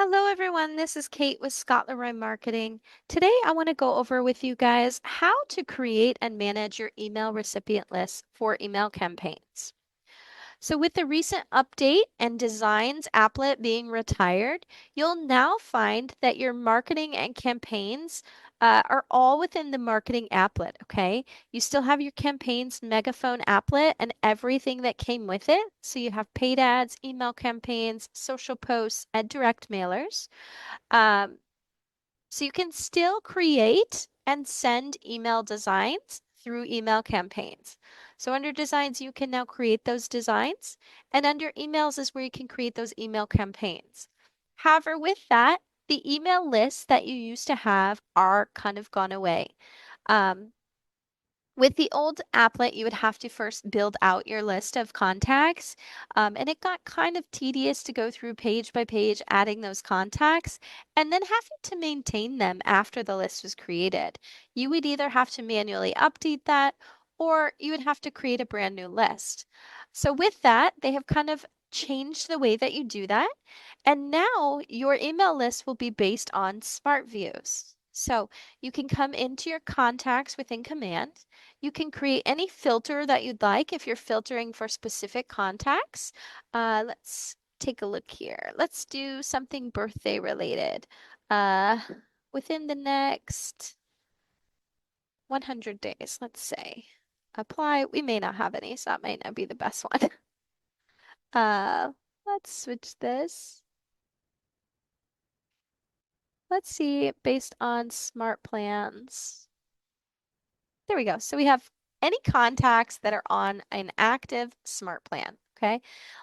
Hello, everyone. This is Kate with Scott Leroy Marketing. Today, I want to go over with you guys how to create and manage your email recipient list for email campaigns. So with the recent update and designs applet being retired, you'll now find that your marketing and campaigns are all within the marketing applet, okay? You still have your campaigns megaphone applet and everything that came with it. So you have paid ads, email campaigns, social posts, and direct mailers. Um, so you can still create and send email designs through email campaigns. So under designs, you can now create those designs, and under emails is where you can create those email campaigns. However, with that, the email lists that you used to have are kind of gone away. Um, with the old applet, you would have to first build out your list of contacts, and it got kind of tedious to go through page by page adding those contacts and then having to maintain them after the list was created. You would either have to manually update that or you would have to create a brand new list. So with that, they have kind of changed the way that you do that, and now your email list will be based on smart views. So you can come into your contacts within Command. You can create any filter that you'd like if you're filtering for specific contacts. Let's take a look here. Let's do something birthday related. Uh, within the next 100 days, let's say. Apply. We may not have any, so that might not be the best one. Uh, let's switch this. Let's see, based on smart plans. There we go. So we have any contacts that are on an active smart plan. Okay.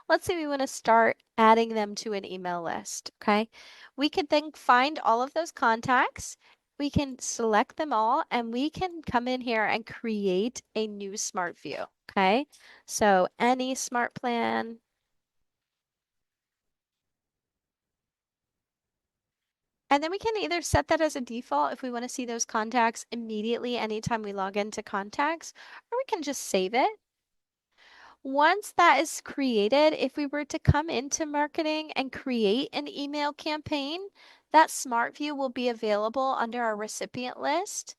Let's say we want to start adding them to an email list. Okay. We could then find all of those contacts. We can select them all and we can come in here and create a new smart view. Okay. So any smart plan. And then we can either set that as a default if we want to see those contacts immediately anytime we log into contacts, or we can just save it. Once that is created, if we were to come into marketing and create an email campaign, that smart view will be available under our recipient list.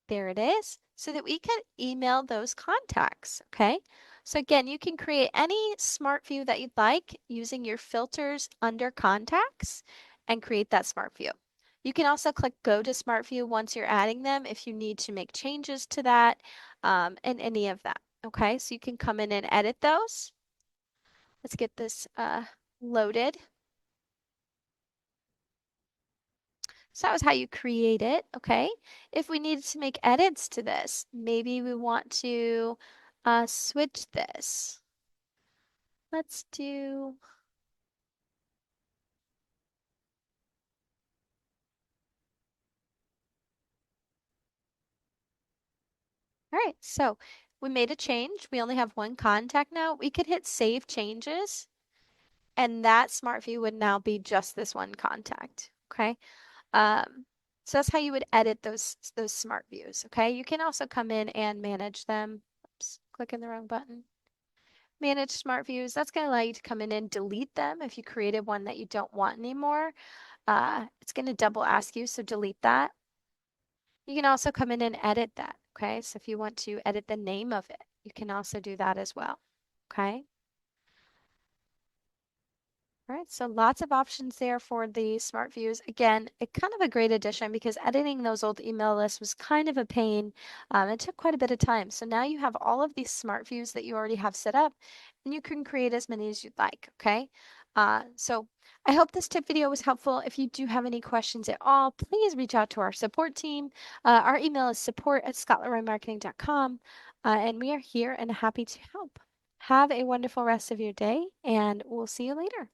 There it is, so that we can email those contacts, okay? So again, you can create any smart view that you'd like using your filters under contacts and create that smart view. You can also click go to smart view once you're adding them if you need to make changes to that and any of that. Okay, so you can come in and edit those. Let's get this loaded. So that was how you create it, okay? If we needed to make edits to this, maybe we want to switch this. Let's do, all right, so we made a change. We only have one contact now. We could hit save changes and that smart view would now be just this one contact, okay? Um, so that's how you would edit those smart views, okay? You can also come in and manage them. Oops, clicking the wrong button. Manage smart views. That's going to allow you to come in and delete them if you created one that you don't want anymore. It's going to double ask you, so delete that. You can also come in and edit that, okay? So if you want to edit the name of it, you can also do that as well, okay? All right, so lots of options there for the smart views. Again, kind of a great addition because editing those old email lists was kind of a pain. It took quite a bit of time. So now you have all of these smart views that you already have set up and you can create as many as you'd like, okay? So I hope this tip video was helpful. If you do have any questions at all, please reach out to our support team. Our email is support@scottleroymarketing.com, and we are here and happy to help. Have a wonderful rest of your day, and we'll see you later.